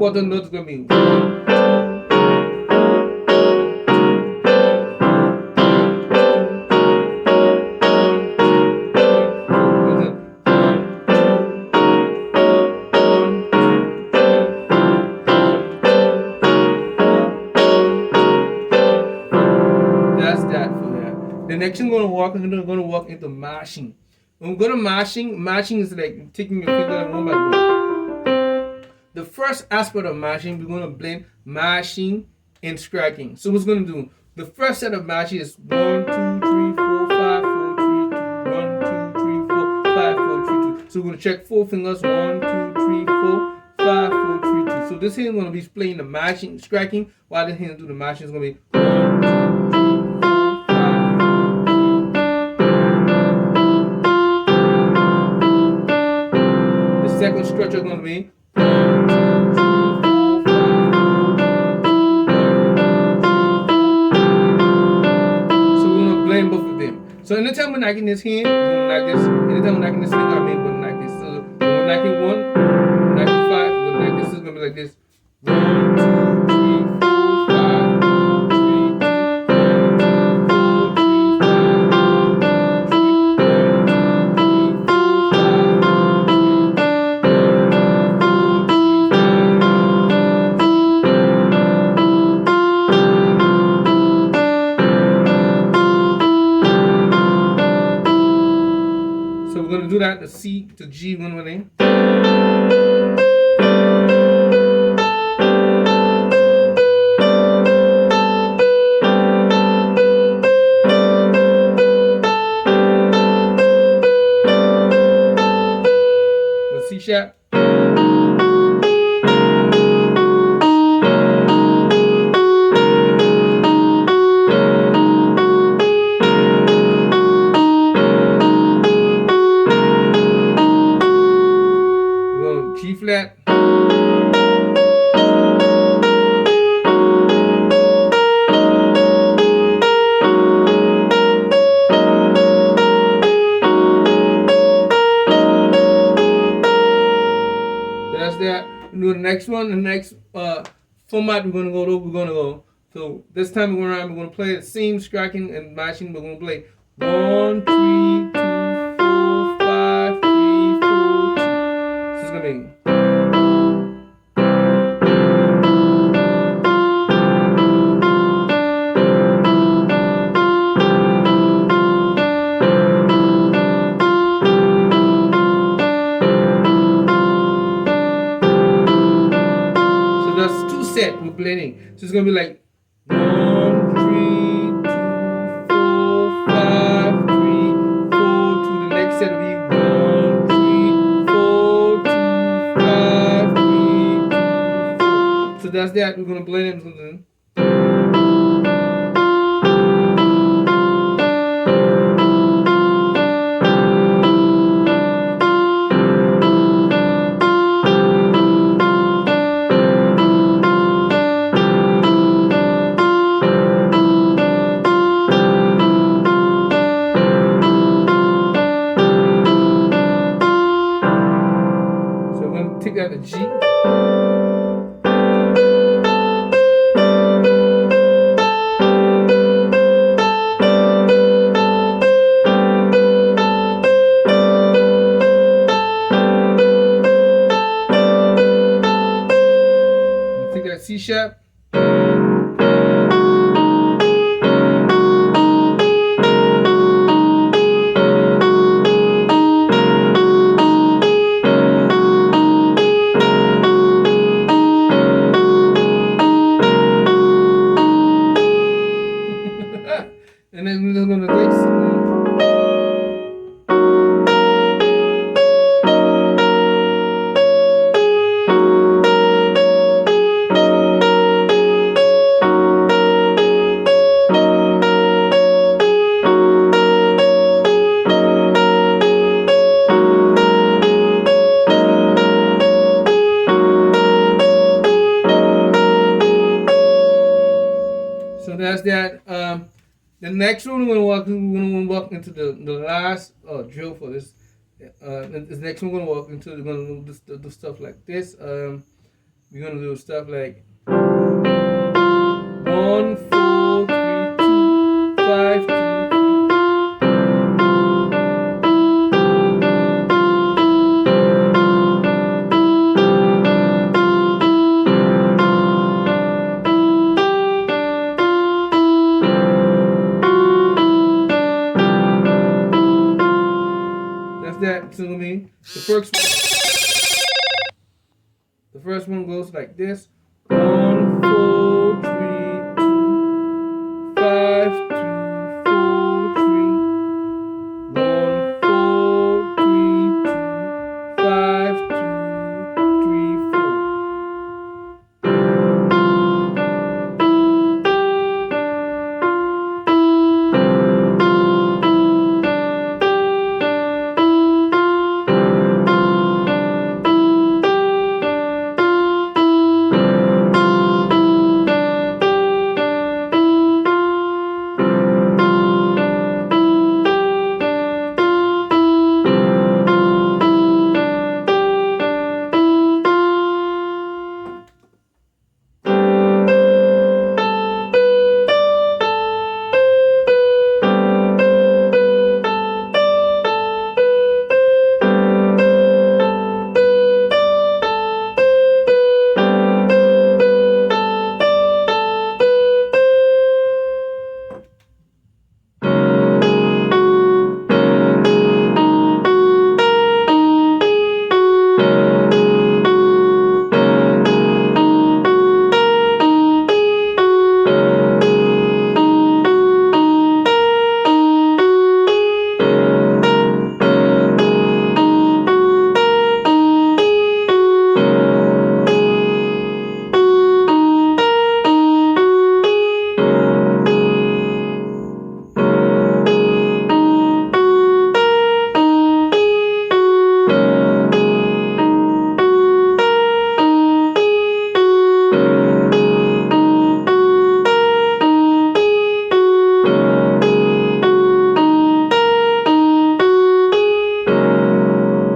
quarter note is going to be the next thing we're going to walk into mashing. When we go to mashing is like taking your finger one by one. The first aspect of mashing, we're going to blend mashing and striking. So what's going to do? The first set of mashing is 1, 2, 3, 4, 5, 4, 3, 2. 1, 2, 3, 4, 5, 4, 3, 2. So we're going to check 4 fingers. 1, 2, 3, 4, 5, 4, 3, 2. So this hand is going to be playing the mashing, striking, while this hand do the mashing is going to be 1, 2, 3. Second stretch is going to be 1, 2, 3, 4, 5. So we're going to blend both of them. So anytime we're knocking this hand, we're going to knock this. Anytime we're knocking this finger, we're going to knock this. So we're knocking 1, we're knocking 5, we're going to knock this. It's going to be like this. 1, 2, 3, 4, 5, do that, the C to G one more thing. The C sharp. G flat. That's that. We'll do the next one. The next format we're gonna go to. So this time we're gonna play the same striking and mashing. We're gonna play 1, 3, 2, 4, 5, 3, 4, 2. This is gonna be. We're blending. So it's gonna be like 1, 3, 2, 4, 5, 3, 4. To the next set will be 1, 3, 4, 2, 5, 3, 2, 4. So that's that. We're gonna blend it. Take out the G. Take that C sharp. And then we're just gonna take so that's that. The next one we're gonna walk into the last drill for this. This next one we're gonna walk into. We're gonna do stuff like this. we're gonna do stuff like 1, 4, 3, 2, 5, 2, 3. That's that. So I mean, the first one goes like this: 1, 4, 3, 2, 5, 2, 4, 3. 1, 4, 3, 2, 5, 2, 3, 4.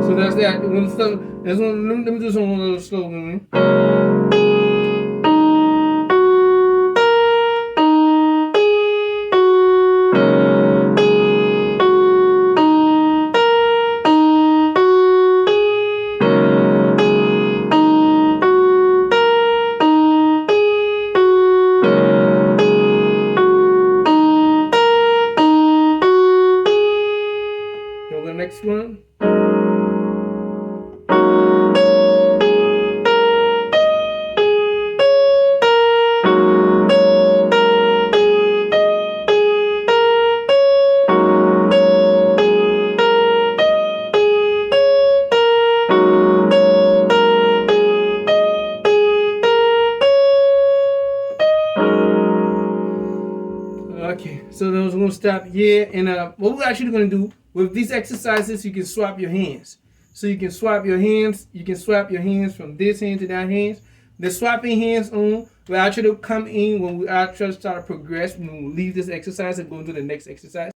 So that's that. Let me do something a little slow with me. Here we go, next one. Okay, so then we're going to stop here. And what we're actually going to do with these exercises, you can swap your hands. So you can swap your hands. You can swap your hands from this hand to that hand. The swapping hands on will actually come in when we actually start to progress. When we leave this exercise and go into the next exercise.